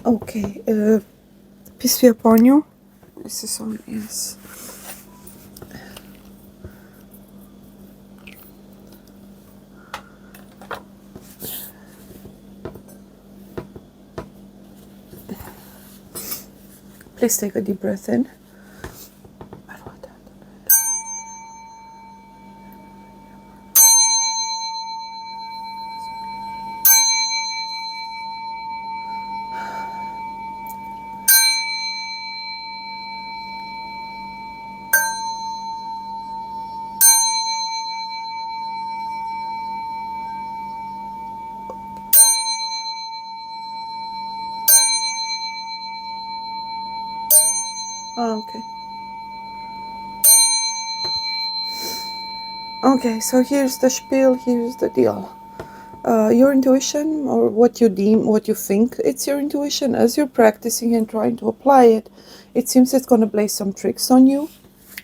Okay, peace be upon you. This is on, yes. Please take a deep breath in. Okay. Okay, so here's the spiel, here's the deal. Your intuition, or what you deem, what you think it's your intuition, as you're practicing and trying to apply it, it seems it's going to play some tricks on you.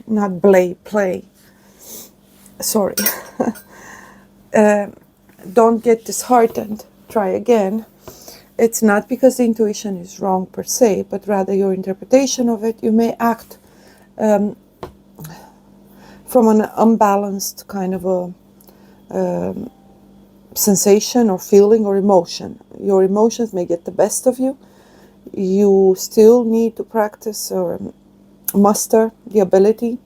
Not play. Sorry. Don't get disheartened. Try again. It's not because the intuition is wrong per se, but rather your interpretation of it. You may act from an unbalanced kind of a sensation or feeling or emotion. Your emotions may get the best of you. You still need to practice or muster the ability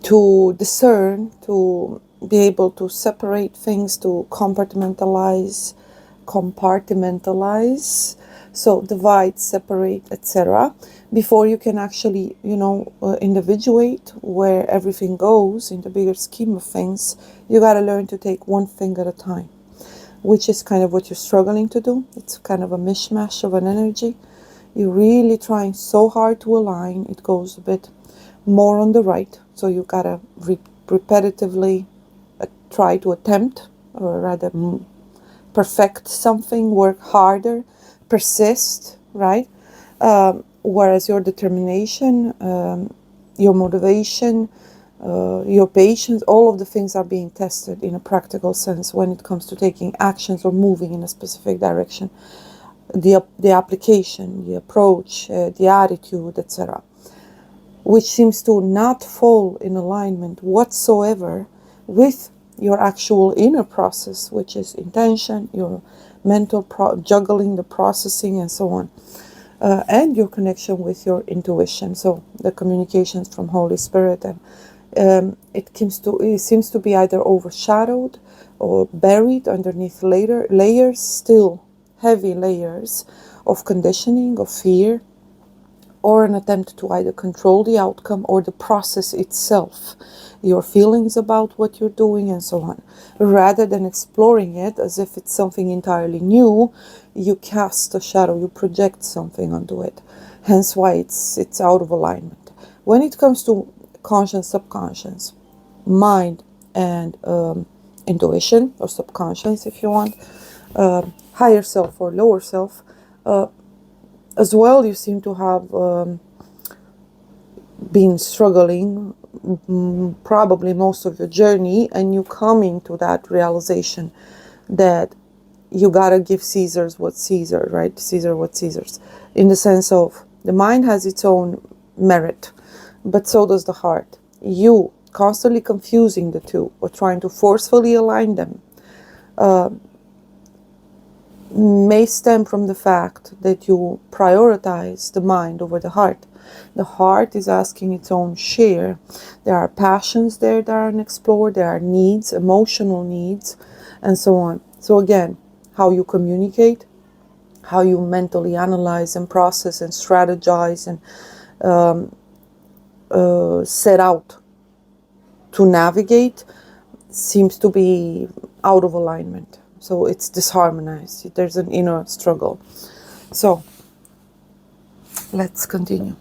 to discern, to be able to separate things, to compartmentalize, so divide, separate, etc., before you can actually, individuate where everything goes in the bigger scheme of things. You got to learn to take one thing at a time, which is kind of what you're struggling to do. It's kind of a mishmash of an energy. You're really trying so hard to align. It goes a bit more on the right, so you got to repetitively try to attempt, or rather perfect something, work harder, persist, right? Whereas your determination, your motivation, your patience, all of the things are being tested in a practical sense when it comes to taking actions or moving in a specific direction. The application, the approach, the attitude, etc., which seems to not fall in alignment whatsoever with your actual inner process, which is intention, your mental juggling, the processing, and so on, and your connection with your intuition. So the communications from Holy Spirit, and it seems to be either overshadowed or buried underneath layers, still heavy layers of conditioning, of fear, or an attempt to either control the outcome or the process itself, your feelings about what you're doing, and so on. Rather than exploring it as if it's something entirely new, you cast a shadow, you project something onto it. Hence why it's out of alignment. When it comes to conscious, subconscious, mind, and intuition, or subconscious if you want, higher self or lower self, as well, you seem to have been struggling probably most of your journey, and you coming to that realization that you gotta give Caesar's what Caesar, right? Caesar what Caesar's, in the sense of the mind has its own merit, but so does the heart. You constantly confusing the two or trying to forcefully align them may stem from the fact that you prioritize the mind over the heart. The heart is asking its own share. There are passions there that are unexplored. There are needs, emotional needs, and so on. So again, how you communicate, how you mentally analyze and process and strategize and set out to navigate seems to be out of alignment. So it's disharmonized. There's an inner struggle. So let's continue.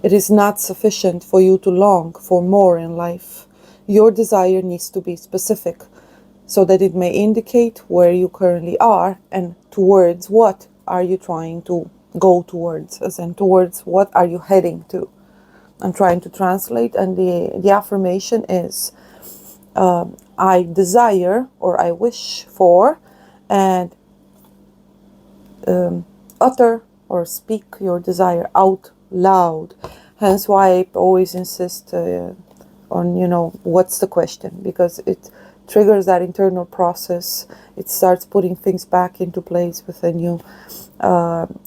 It is not sufficient for you to long for more in life. Your desire needs to be specific, so that it may indicate where you currently are and towards what are you trying to go towards, as in towards what are you heading to. I'm trying to translate, and the affirmation is, I desire or I wish for, and utter or speak your desire out loud. Hence why I always insist on, what's the question, because it triggers that internal process. It starts putting things back into place within you.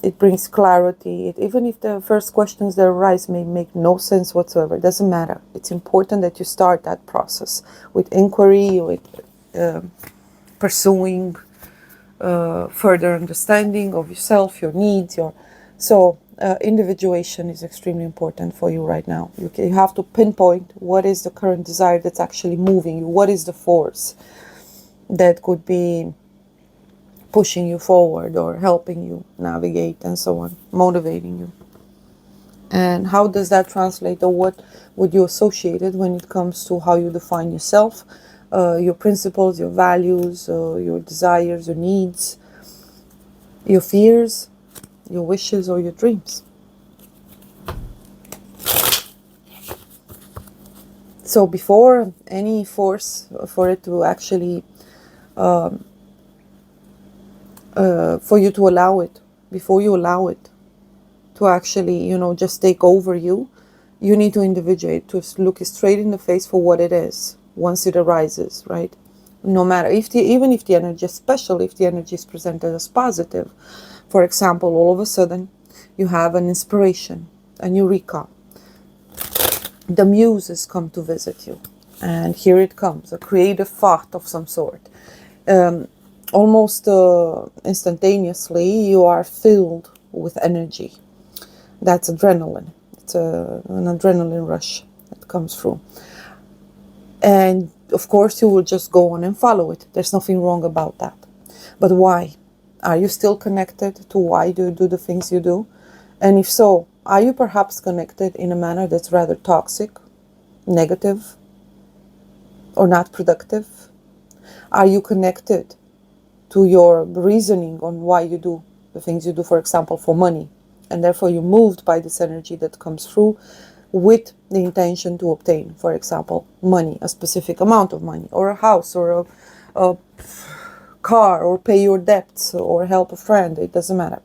It brings clarity. Even if the first questions that arise may make no sense whatsoever, it doesn't matter. It's important that you start that process with inquiry, with pursuing further understanding of yourself, your needs, individuation is extremely important for you right now. You have to pinpoint what is the current desire that's actually moving you. What is the force that could be pushing you forward or helping you navigate and so on, motivating you. And how does that translate, or what would you associate it when it comes to how you define yourself, your principles, your values, your desires, your needs, your fears, your wishes, or your dreams. So before any force for it to actually, for you to allow it, before you allow it to actually, just take over you, you need to individuate, to look it straight in the face for what it is once it arises, right? No matter even if the energy, especially if the energy is presented as positive. For example, all of a sudden you have an inspiration, an eureka. The muses come to visit you, and here it comes, a creative thought of some sort. Almost instantaneously, you are filled with energy. That's adrenaline. It's an adrenaline rush that comes through. And of course, you will just go on and follow it. There's nothing wrong about that. But why? Are you still connected to why do you do the things you do? And if so, are you perhaps connected in a manner that's rather toxic, negative, or not productive? Are you connected to your reasoning on why you do the things you do, for example, for money? And therefore you're moved by this energy that comes through with the intention to obtain, for example, money, a specific amount of money, or a house, or a car, or pay your debts, or help a friend. It doesn't matter.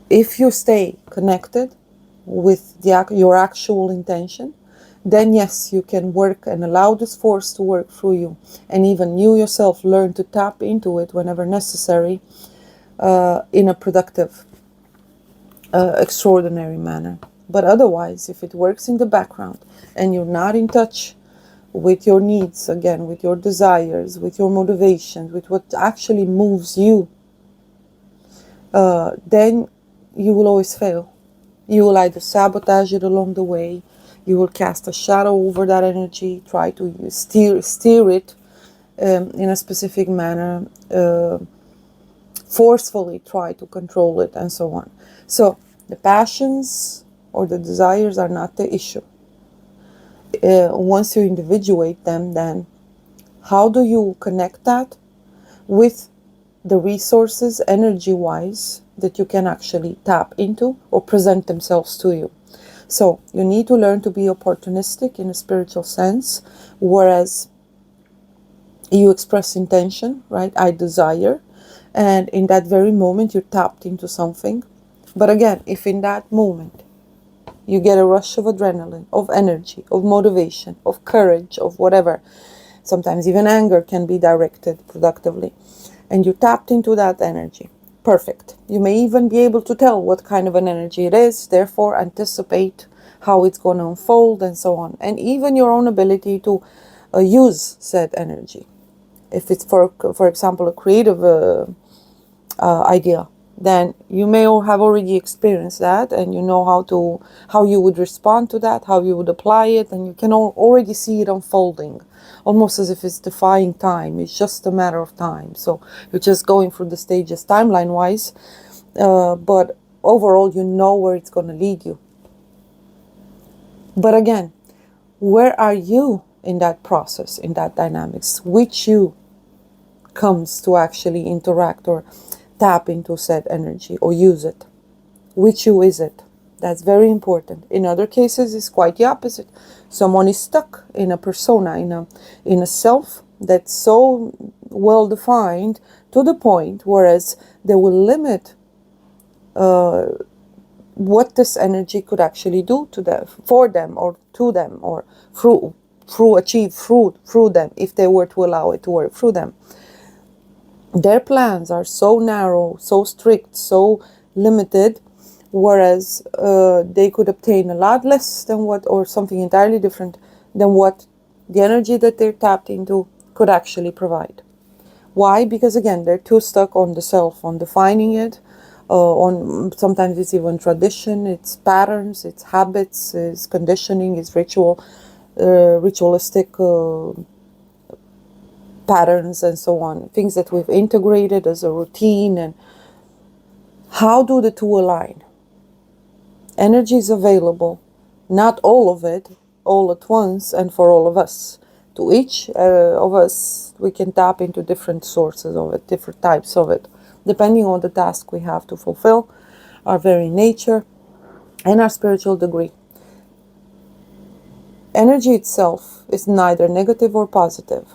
If you stay connected with your actual intention, then yes, you can work and allow this force to work through you. And even you yourself learn to tap into it whenever necessary, in a productive, extraordinary manner. But otherwise, if it works in the background and you're not in touch with your needs, again, with your desires, with your motivations, with what actually moves you, then you will always fail. You will either sabotage it along the way, you will cast a shadow over that energy, try to steer it in a specific manner, forcefully try to control it, and so on. So the passions or the desires are not the issue. Once you individuate them, then how do you connect that with the resources, energy-wise, that you can actually tap into or present themselves to you? So you need to learn to be opportunistic in a spiritual sense, whereas you express intention, right? I desire. And in that very moment, you're tapped into something. But again, if in that moment you get a rush of adrenaline, of energy, of motivation, of courage, of whatever, sometimes even anger can be directed productively, and you tapped into that energy, perfect. You may even be able to tell what kind of an energy it is, therefore anticipate how it's going to unfold and so on. And even your own ability to use said energy. If it's, for example, a creative idea, then you may have already experienced that, and you know how you would respond to that, how you would apply it, and you can already see it unfolding, almost as if it's defying time. It's just a matter of time. So you're just going through the stages timeline wise, but overall you know where it's going to lead you. But again, where are you in that process, in that dynamics? Which you comes to actually interact or tap into said energy or use it. Which you is it? That's very important. In other cases, it's quite the opposite. Someone is stuck in a persona, in a self that's so well defined to the point whereas they will limit what this energy could actually do to them, for them, or to them, or through them, if they were to allow it to work through them. Their plans are so narrow, so strict, so limited, whereas they could obtain a lot less than what, or something entirely different than what the energy that they're tapped into could actually provide. Why? Because again, they're too stuck on the self, on defining it, on sometimes it's even tradition, it's patterns, it's habits, it's conditioning, it's ritualistic patterns and so on, things that we've integrated as a routine. And how do the two align? Energy is available, not all of it, all at once and for all of us. To each of us, we can tap into different sources of it, different types of it, depending on the task we have to fulfill, our very nature, and our spiritual degree. Energy itself is neither negative or positive.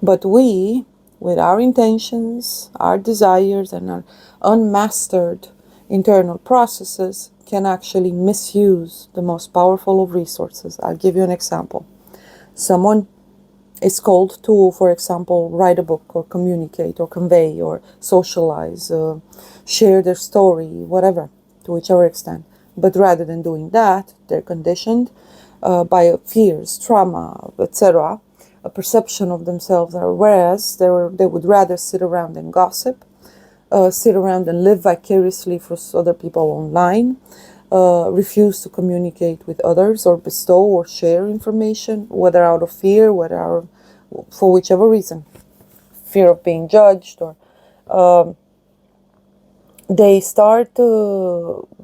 But we, with our intentions, our desires, and our unmastered internal processes, can actually misuse the most powerful of resources. I'll give you an example. Someone is called to, for example, write a book or communicate or convey or socialize, share their story, whatever, to whichever extent. But rather than doing that, they're conditioned by fears, trauma, etc., a perception of themselves, whereas they would rather sit around and gossip, sit around and live vicariously for other people online, refuse to communicate with others or bestow or share information, whether out of fear, for whichever reason, fear of being judged, or they start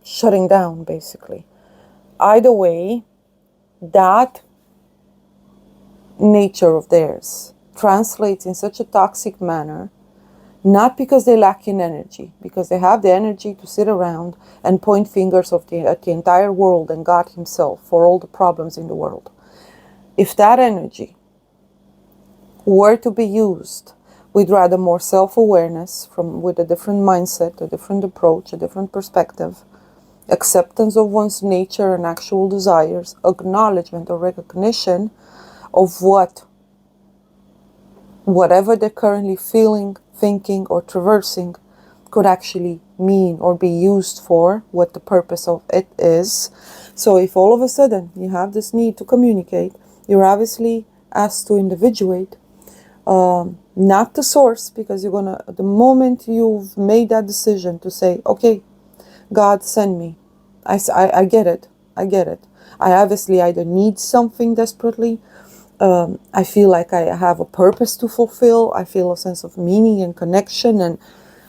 shutting down, basically. Either way, that nature of theirs translates in such a toxic manner, not because they lack in energy, because they have the energy to sit around and point fingers at the entire world and God himself for all the problems in the world. If that energy were to be used with rather more self-awareness, with a different mindset, a different approach, a different perspective, acceptance of one's nature and actual desires, acknowledgement or recognition of whatever they're currently feeling, thinking, or traversing could actually mean or be used for what the purpose of it is. So if all of a sudden you have this need to communicate, you're obviously asked to individuate, not the source, because you're gonna, the moment you've made that decision to say, okay, God, send me, I get it. I obviously either need something desperately, I feel like I have a purpose to fulfill, I feel a sense of meaning and connection and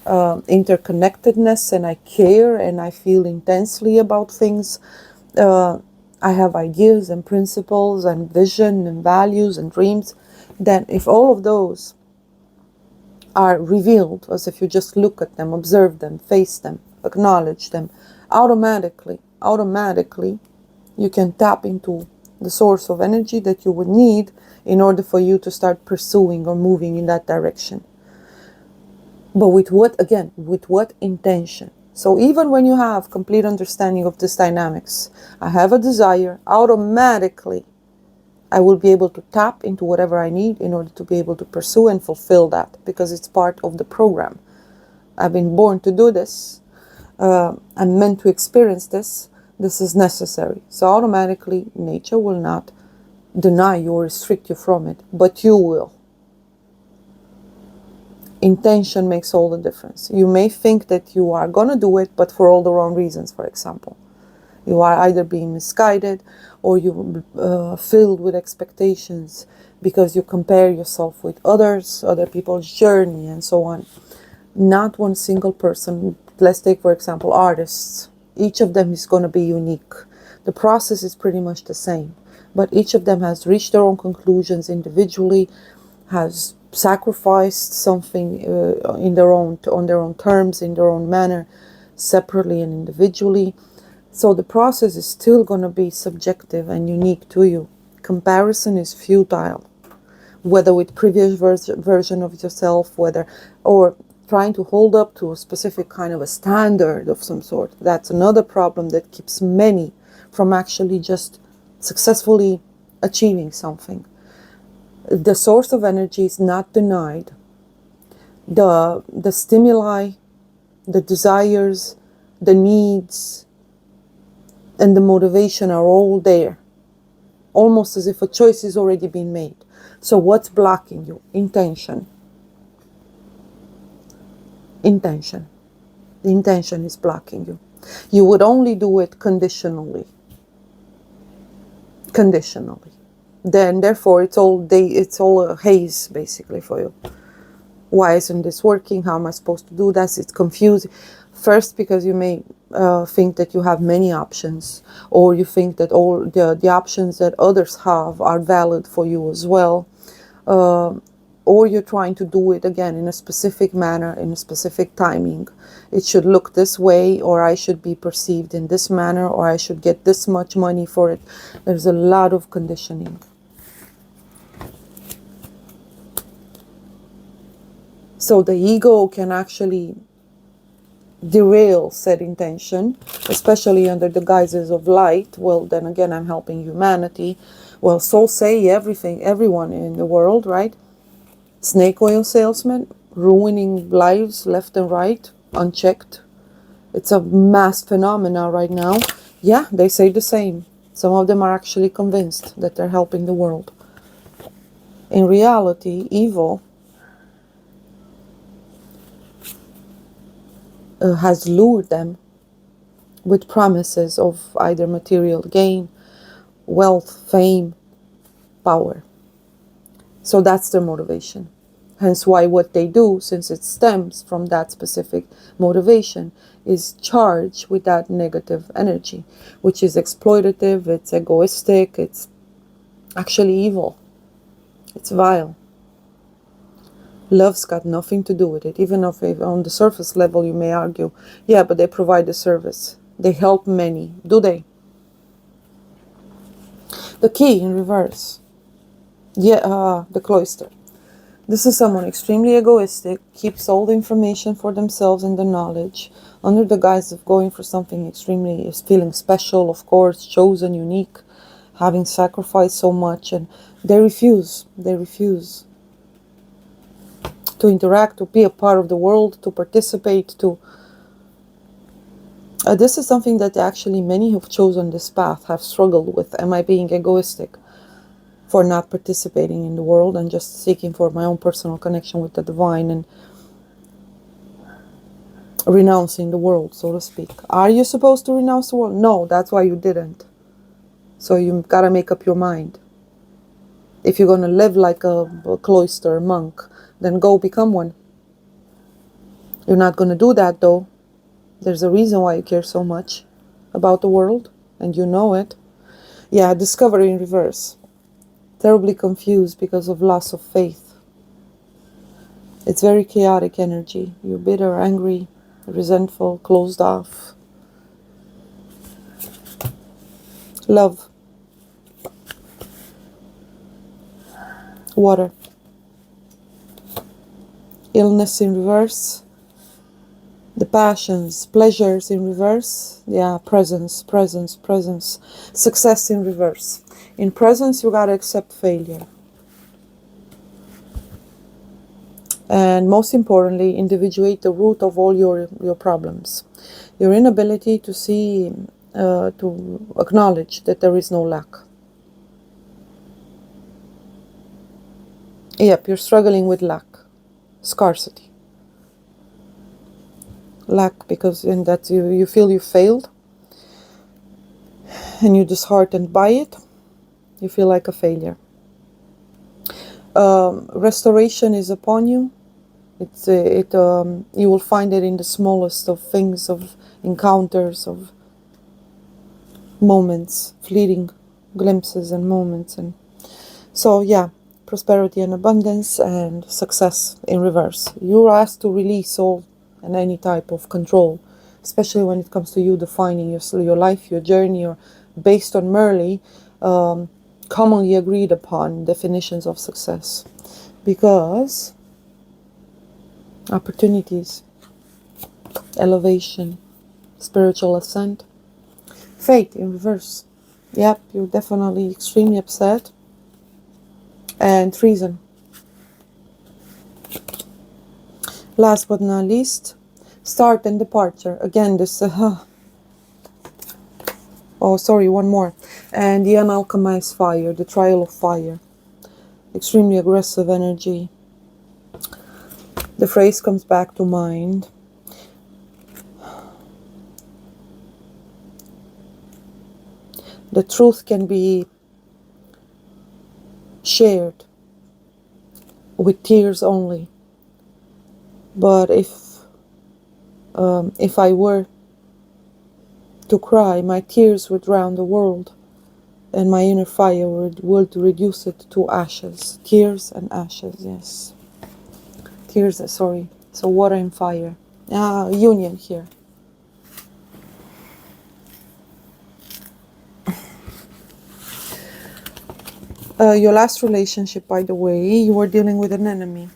interconnectedness, and I care and I feel intensely about things. I have ideas and principles and vision and values and dreams. Then if all of those are revealed, as if you just look at them, observe them, face them, acknowledge them, automatically you can tap into the source of energy that you would need in order for you to start pursuing or moving in that direction. But with what intention? So even when you have complete understanding of this dynamics, I have a desire, automatically I will be able to tap into whatever I need in order to be able to pursue and fulfill that, because it's part of the program. I've been born to do this. I'm meant to experience this. This is necessary. So automatically, nature will not deny you or restrict you from it, but you will. Intention makes all the difference. You may think that you are going to do it, but for all the wrong reasons, for example. You are either being misguided or you're filled with expectations because you compare yourself with others, other people's journey, and so on. Not one single person. Let's take, for example, artists. Each of them is going to be unique. The process is pretty much the same, but each of them has reached their own conclusions individually, has sacrificed something in their own, on their own terms, in their own manner, separately and individually. So the process is still going to be subjective and unique to you. Comparison is futile, whether with previous version of yourself, whether, or trying to hold up to a specific kind of a standard of some sort. That's another problem that keeps many from actually just successfully achieving something. The source of energy is not denied. The stimuli, the desires, the needs, and the motivation are all there, almost as if a choice has already been made. So what's blocking you? Intention. Intention. The intention is blocking you. You would only do it conditionally. Conditionally. Then, therefore, it's all a haze, basically, for you. Why isn't this working? How am I supposed to do that? It's confusing. First, because you may think that you have many options, or you think that all the options that others have are valid for you as well. Or you're trying to do it again in a specific manner, in a specific timing. It should look this way, or I should be perceived in this manner, or I should get this much money for it. There's a lot of conditioning. So the ego can actually derail said intention, especially under the guises of light. Well, then again, I'm helping humanity. Well, so say everyone in the world, right? Snake oil salesmen ruining lives left and right, unchecked. It's a mass phenomena right now. Yeah, they say the same. Some of them are actually convinced that they're helping the world. In reality, evil has lured them with promises of either material gain, wealth, fame, power. So that's their motivation. Hence why what they do, since it stems from that specific motivation, is charged with that negative energy, which is exploitative, it's egoistic, it's actually evil. It's vile. Love's got nothing to do with it, even if on the surface level you may argue, yeah, but they provide a service. They help many. Do they? The key in reverse. Yeah, the cloister. This is someone extremely egoistic, keeps all the information for themselves and the knowledge, under the guise of going for something extremely, is feeling special, of course, chosen, unique, having sacrificed so much, and they refuse. They refuse to interact, to be a part of the world, to participate, to... this is something that actually many who've chosen this path have struggled with. Am I being egoistic for not participating in the world and just seeking for my own personal connection with the divine and renouncing the world, so to speak? Are you supposed to renounce the world? No, that's why you didn't. So you gotta make up your mind. If you're gonna live like a cloister monk, then go become one. You're not gonna do that though. There's a reason why you care so much about the world, and you know it. Yeah, discovery in reverse. Terribly confused because of loss of faith. It's very chaotic energy. You're bitter, angry, resentful, closed off. Love. Water. Illness in reverse. The passions, pleasures in reverse. Yeah, presence, presence, presence. Success in reverse. In presence, you gotta accept failure. And most importantly, individuate the root of all your problems. Your inability to see, to acknowledge that there is no lack. Yep, you're struggling with lack. Scarcity. Lack, because in that you feel you failed and you're disheartened by it. You feel like a failure. Restoration is upon you. You will find it in the smallest of things, of encounters, of moments, fleeting glimpses and moments. And so yeah, prosperity and abundance, and success in reverse. You're asked to release all and any type of control, especially when it comes to you defining your life, your journey, or based on merely commonly agreed upon definitions of success. Because opportunities, elevation, spiritual ascent, fate in reverse. Yep, you're definitely extremely upset. And treason. Last but not least, start and departure. Again, this oh, sorry, one more. And the unalchemized fire, the trial of fire. Extremely aggressive energy. The phrase comes back to mind. The truth can be shared with tears only. But if I were to cry, my tears would drown the world, and my inner fire would reduce it to ashes. Tears and ashes, yes. Tears, sorry. So water and fire. Union here. Your last relationship, by the way, you were dealing with an enemy.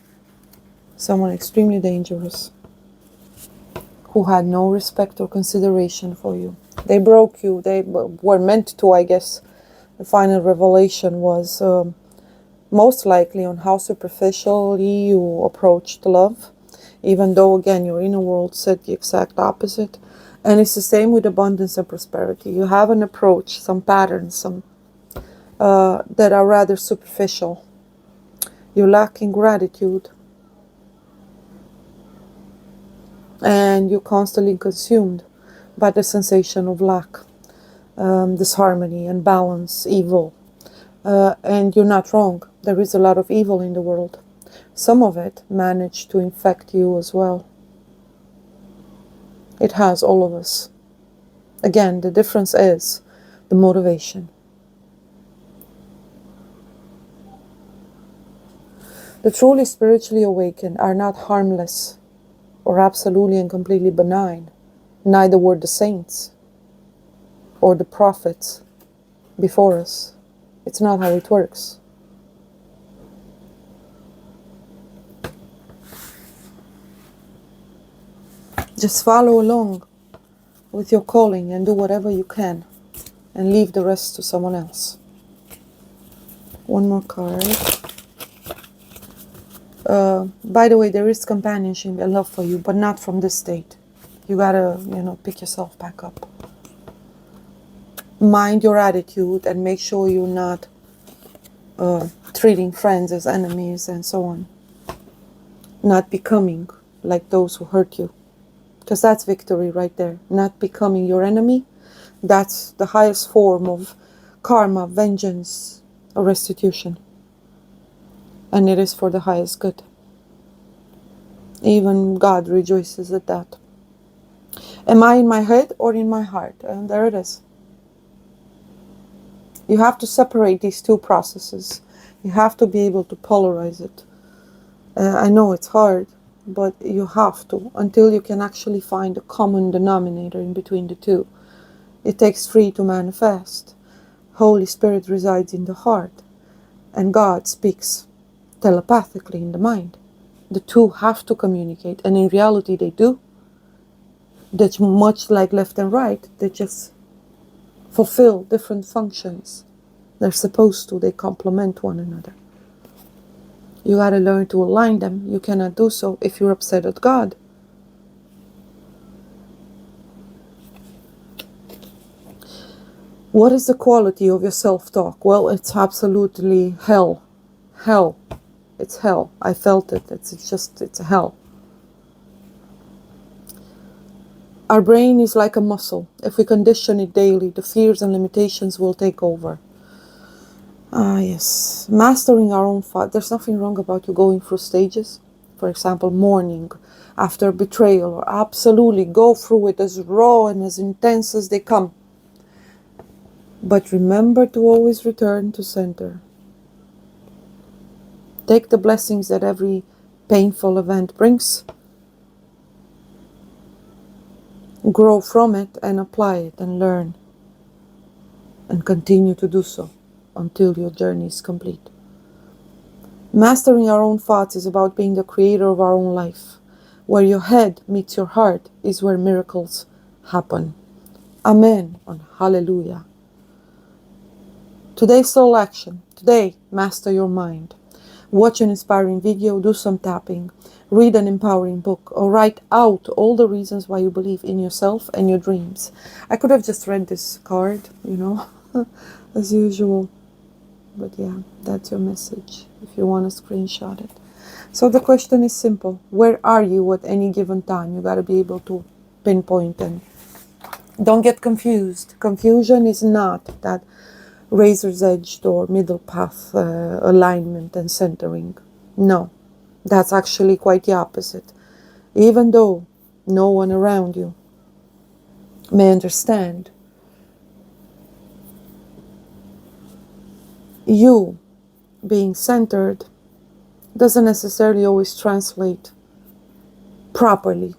Someone extremely dangerous, who had no respect or consideration for you. They broke you. They were meant to, I guess. The final revelation was most likely on how superficially you approached love, even though, again, your inner world said the exact opposite. And it's the same with abundance and prosperity. You have an approach, some patterns, some that are rather superficial. You lack in gratitude. And you're constantly consumed by the sensation of lack, disharmony, imbalance, evil. And you're not wrong. There is a lot of evil in the world. Some of it managed to infect you as well. It has all of us. Again, the difference is the motivation. The truly spiritually awakened are not harmless or absolutely and completely benign. Neither were the saints or the prophets before us. It's not how it works. Just follow along with your calling and do whatever you can, and leave the rest to someone else. One more card. By the way, there is companionship and love for you, but not from this state. You gotta, pick yourself back up. Mind your attitude and make sure you're not treating friends as enemies and so on. Not becoming like those who hurt you. Because that's victory right there. Not becoming your enemy. That's the highest form of karma, vengeance, or restitution. And it is for the highest good. Even God rejoices at that. Am I in my head or in my heart? And there it is. You have to separate these two processes. You have to be able to polarize it. I know it's hard, but you have to, until you can actually find a common denominator in between the two. It takes three to manifest. Holy Spirit resides in the heart, and God speaks telepathically in the mind. The two have to communicate, and in reality they do. That's much like left and right. They just fulfill different functions. They're supposed to. They complement one another. You gotta learn to align them. You cannot do so if you're upset at God. What is the quality of your self-talk? Well, it's absolutely hell. Hell. It's hell. I felt it. It's hell. Our brain is like a muscle. If we condition it daily, the fears and limitations will take over. Yes. Mastering our own thought. There's nothing wrong about you going through stages. For example, mourning after betrayal. Or absolutely go through it as raw and as intense as they come. But remember to always return to center. Take the blessings that every painful event brings, grow from it and apply it and learn, and continue to do so until your journey is complete. Mastering our own thoughts is about being the creator of our own life. Where your head meets your heart is where miracles happen. Amen and hallelujah. Today's soul action. Today, master your mind. Watch an inspiring video, do some tapping, read an empowering book, or write out all the reasons why you believe in yourself and your dreams. I could have just read this card, as usual. But yeah, that's your message if you want to screenshot it. So the question is simple. Where are you at any given time? You got to be able to pinpoint, and don't get confused. Confusion is not that razor's edged or middle path alignment and centering. No, that's actually quite the opposite. Even though no one around you may understand, you being centered doesn't necessarily always translate properly.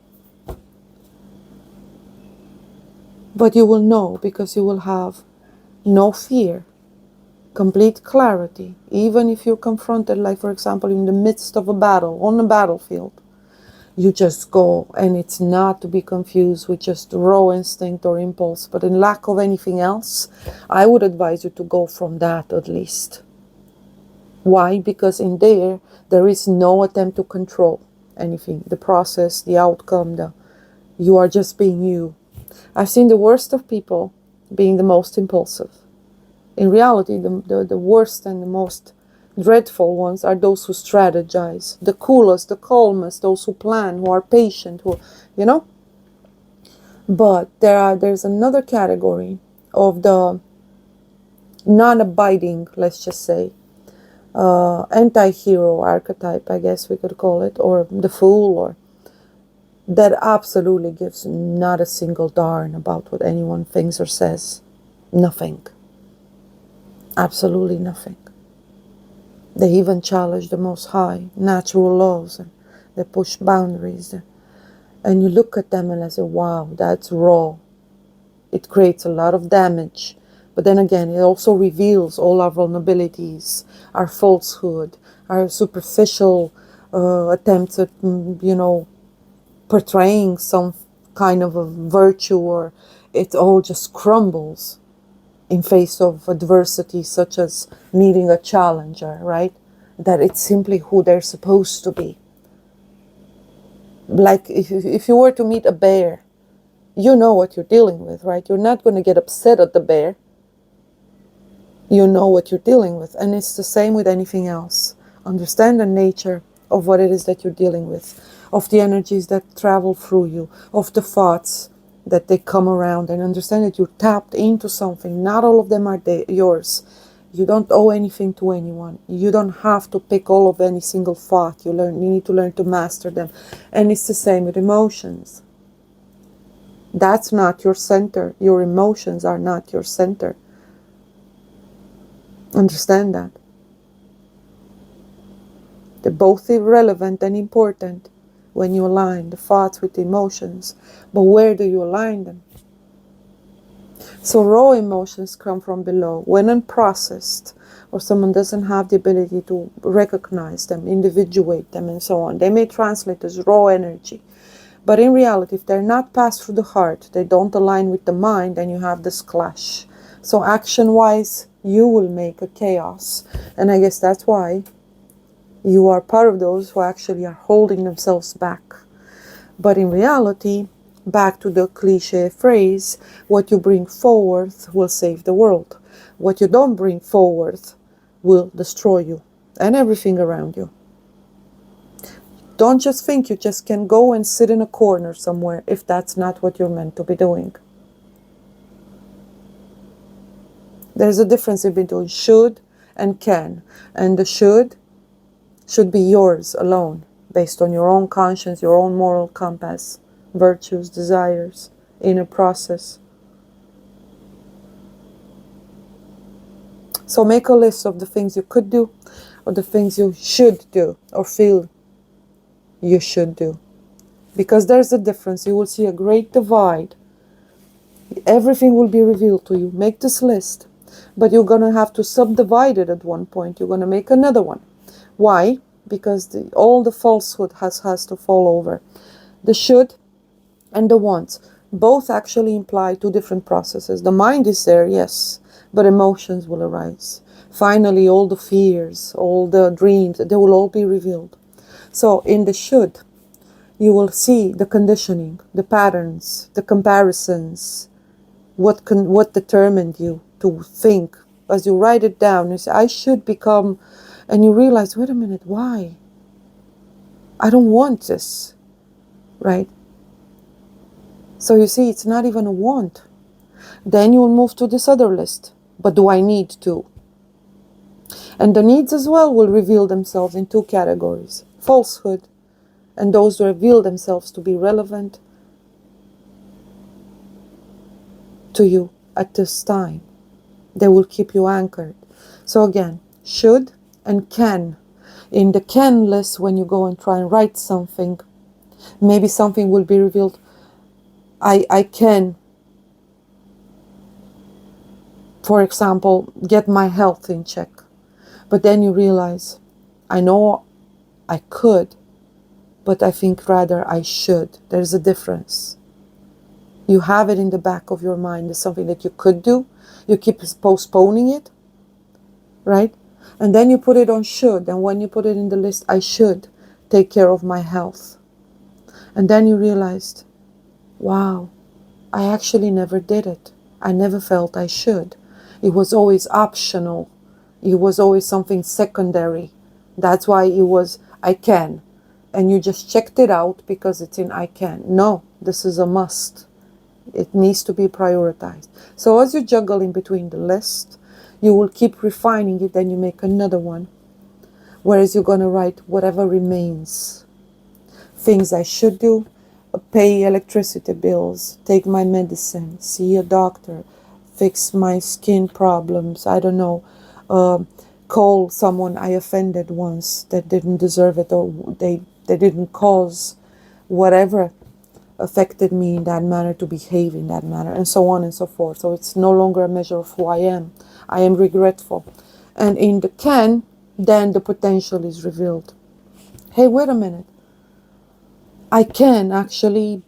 But you will know, because you will have no fear, complete clarity, even if you're confronted, like for example, in the midst of a battle, on a battlefield. You just go, and it's not to be confused with just raw instinct or impulse, but in lack of anything else, I would advise you to go from that at least. Why? Because in there is no attempt to control anything, the process, the outcome, you are just being you. I've seen the worst of people being the most impulsive. In reality, the worst and the most dreadful ones are those who strategize, the coolest, the calmest, those who plan, who are patient, But there's another category of the non-abiding, let's just say, anti-hero archetype, I guess we could call it, or the fool, or that absolutely gives not a single darn about what anyone thinks or says. Nothing. Absolutely nothing. They even challenge the most high natural laws, and they push boundaries. And you look at them and I say, wow, that's raw. It creates a lot of damage. But then again, it also reveals all our vulnerabilities, our falsehood, our superficial attempts at, portraying some kind of a virtue, or it all just crumbles in face of adversity, such as meeting a challenger, right? That it's simply who they're supposed to be. Like if you were to meet a bear, you know what you're dealing with, right? You're not going to get upset at the bear. You know what you're dealing with. And it's the same with anything else. Understand the nature of what it is that you're dealing with, of the energies that travel through you, of the thoughts that they come around, and understand that you're tapped into something. Not all of them are yours. You don't owe anything to anyone. You don't have to pick all of any single thought. You need to learn to master them. And it's the same with emotions. That's not your center. Your emotions are not your center. Understand that. They're both irrelevant and important when you align the thoughts with the emotions. But where do you align them? So raw emotions come from below. When unprocessed, or someone doesn't have the ability to recognize them, individuate them, and so on, they may translate as raw energy. But in reality, if they're not passed through the heart, they don't align with the mind, and you have this clash. So action-wise, you will make a chaos. And I guess that's why you are part of those who actually are holding themselves back. But in reality, back to the cliche phrase, what you bring forward will save the world. What you don't bring forward will destroy you and everything around you. Don't just think you just can go and sit in a corner somewhere if that's not what you're meant to be doing. There's a difference between should and can. And the should be yours alone, based on your own conscience, your own moral compass, virtues, desires, inner process. So make a list of the things you could do. or the things you should do or feel you should do. Because there's a difference. You will see a great divide. Everything will be revealed to you. Make this list. But you're going to have to subdivide it at one point. You're going to make another one. Why? Because all the falsehood has to fall over. The should and the want both actually imply two different processes. The mind is there, yes, but emotions will arise. Finally, all the fears, all the dreams, they will all be revealed. So in the should, you will see the conditioning, the patterns, the comparisons, what determined you to think. As you write it down, you say, I should become, and you realize, wait a minute, why? I don't want this, right? So you see, it's not even a want. Then you will move to this other list. But do I need to? And the needs as well will reveal themselves in two categories. Falsehood, and those who reveal themselves to be relevant to you at this time. They will keep you anchored. So again, should and can. In the can list, when you go and try and write something, maybe something will be revealed. I can, for example, get my health in check. But then you realize, I know I could, but I think rather I should. There's a difference. You have it in the back of your mind as something that you could do. You keep postponing it, right? And then you put it on should. And when you put it in the list, I should take care of my health. And then you realized, wow, I actually never did it. I never felt I should. It was always optional. It was always something secondary. That's why it was, I can. And you just checked it out because it's in I can. No, this is a must. It needs to be prioritized. So as you juggle in between the list, you will keep refining it, then you make another one. Whereas you're going to write whatever remains. Things I should do, pay electricity bills, take my medicine, see a doctor, fix my skin problems, I don't know, call someone I offended once that didn't deserve it, or they didn't cause whatever affected me in that manner to behave in that manner, and so on and so forth. So it's no longer a measure of who I am. I am regretful. And in the can, then the potential is revealed. Hey, wait a minute. I can actually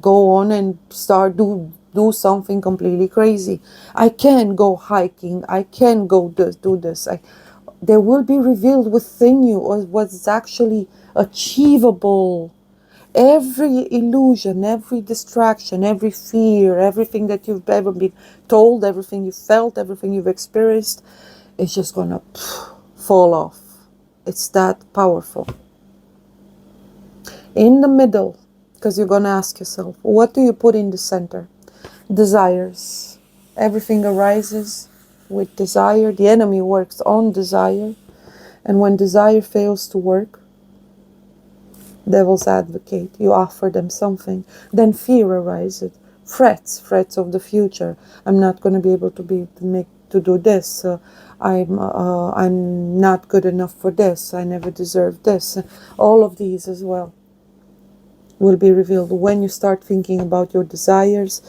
go on and start do something completely crazy. I can go hiking. I can go do this. There will be revealed within you what's actually achievable. Every illusion, every distraction, every fear, everything that you've ever been told, everything you felt, everything you've experienced, is just gonna fall off. It's that powerful. In the middle, because you're gonna ask yourself, what do you put in the center? Desires. Everything arises with desire. The enemy works on desire. And when desire fails to work, devil's advocate, you offer them something, then fear arises. Frets of the future. I'm not going to be able to do this. I'm not good enough for this. I never deserved this. All of these as well will be revealed when you start thinking about your desires,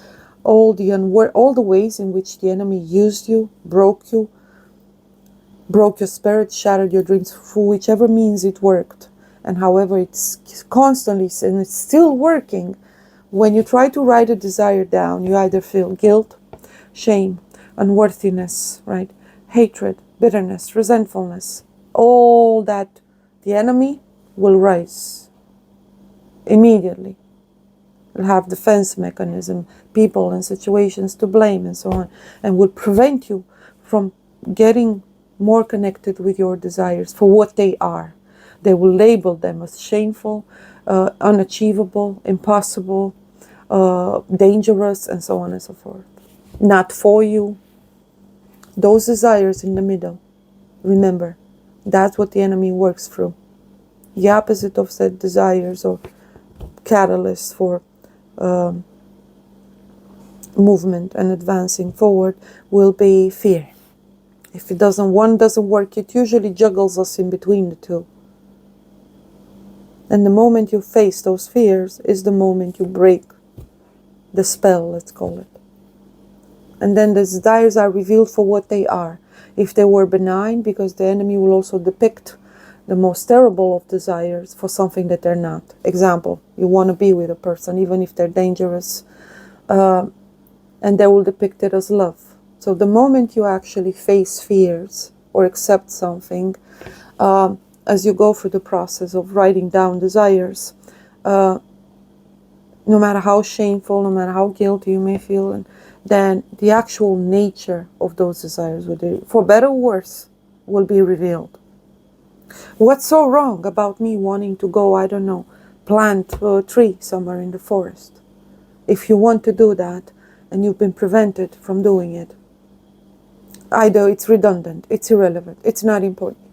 all the ways in which the enemy used you, broke your spirit, shattered your dreams, through whichever means it worked. And however it's constantly, and it's still working, when you try to write a desire down, you either feel guilt, shame, unworthiness, right? Hatred, bitterness, resentfulness. All that the enemy will rise immediately. Will have defense mechanism, people and situations to blame and so on, and will prevent you from getting more connected with your desires for what they are. They will label them as shameful, unachievable, impossible, dangerous, and so on and so forth. Not for you. Those desires in the middle, remember, that's what the enemy works through. The opposite of said desires or catalysts for movement and advancing forward will be fear. If one doesn't work, it usually juggles us in between the two. And the moment you face those fears is the moment you break the spell, let's call it. And then the desires are revealed for what they are. If they were benign, because the enemy will also depict the most terrible of desires for something that they're not. Example, you want to be with a person, even if they're dangerous, and they will depict it as love. So the moment you actually face fears or accept something, as you go through the process of writing down desires, no matter how shameful, no matter how guilty you may feel, and then the actual nature of those desires, for better or worse, will be revealed. What's so wrong about me wanting to go, I don't know, plant a tree somewhere in the forest? If you want to do that and you've been prevented from doing it, either it's redundant, it's irrelevant, it's not important.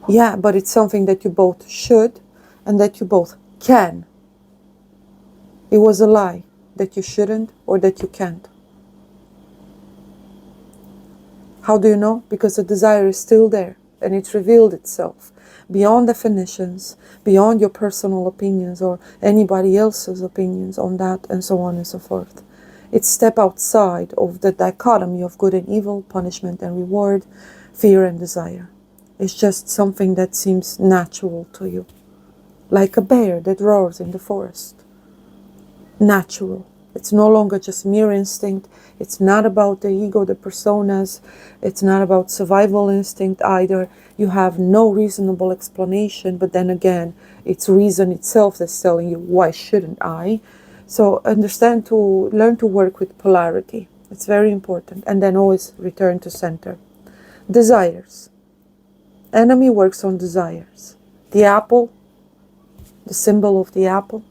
Yeah, but it's something that you both should and that you both can. It was a lie that you shouldn't or that you can't. How do you know? Because the desire is still there and it's revealed itself beyond definitions, beyond your personal opinions or anybody else's opinions on that, and so on and so forth. It's step outside of the dichotomy of good and evil, punishment and reward, fear and desire. It's just something that seems natural to you, like a bear that roars in the forest. Natural. It's no longer just mere instinct. It's not about the ego, the personas. It's not about survival instinct either. You have no reasonable explanation, but then again, it's reason itself that's telling you, why shouldn't I? So learn to work with polarity. It's very important. And then always return to center. Desires. Enemy works on desires. The apple, the symbol of the apple.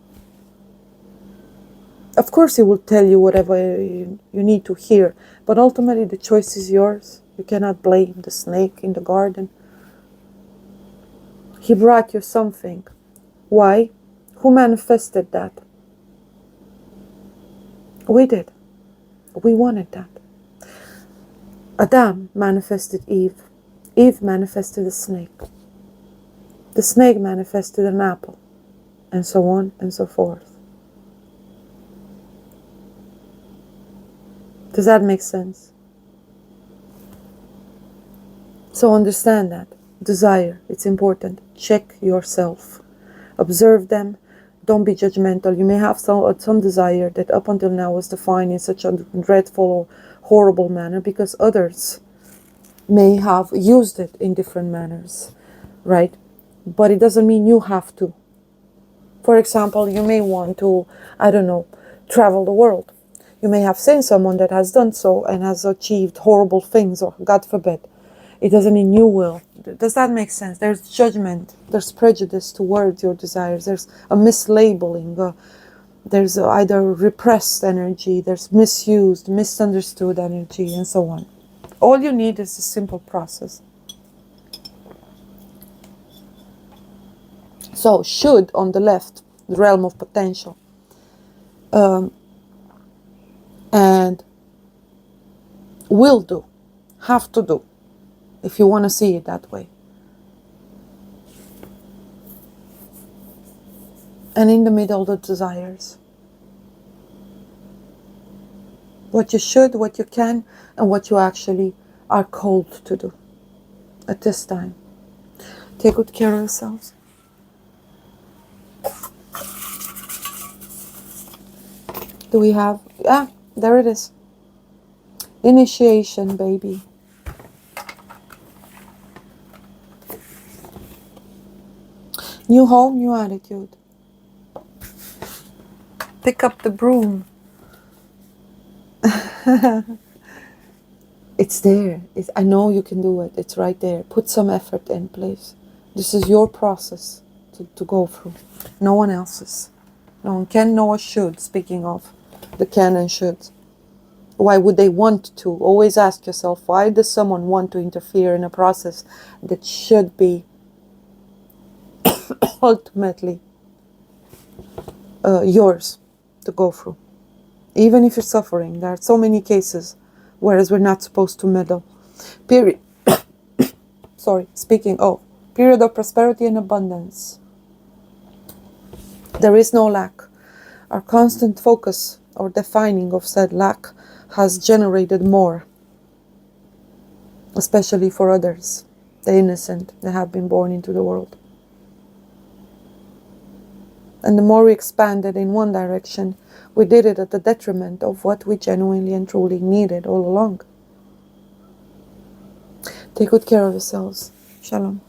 Of course, he will tell you whatever you need to hear, but ultimately the choice is yours. You cannot blame the snake in the garden. He brought you something. Why? Who manifested that? We did. We wanted that. Adam manifested Eve. Eve manifested a snake. The snake manifested an apple, and so on and so forth. Does that make sense? So understand that. Desire, it's important. Check yourself. Observe them. Don't be judgmental. You may have some desire that up until now was defined in such a dreadful or horrible manner because others may have used it in different manners, right? But it doesn't mean you have to. For example, you may want to, I don't know, travel the world. You may have seen someone that has done so and has achieved horrible things, or God forbid. It doesn't mean you will. Does that make sense? There's judgment, there's prejudice towards your desires, there's a mislabeling, there's either repressed energy, there's misused, misunderstood energy, and so on. All you need is a simple process. So, should on the left, the realm of potential. And will do, have to do, if you want to see it that way. And in the middle, the desires. What you should, what you can, and what you actually are called to do at this time. Take good care of yourselves. Do we have... there it is. Initiation, baby. New home, new attitude. Pick up the broom. It's there. I know you can do it. It's right there. Put some effort in, please. This is your process to go through. No one else's. No one can, no one should, speaking of the can and should. Why would they want to? Always ask yourself, why does someone want to interfere in a process that should be ultimately yours to go through? Even if you're suffering, there are so many cases whereas we're not supposed to meddle. Period. Sorry, speaking of period of prosperity and abundance. There is no lack. Our constant focus or defining of said lack has generated more, especially for others, the innocent that have been born into the world. And the more we expanded in one direction, we did it at the detriment of what we genuinely and truly needed all along. Take good care of yourselves. Shalom.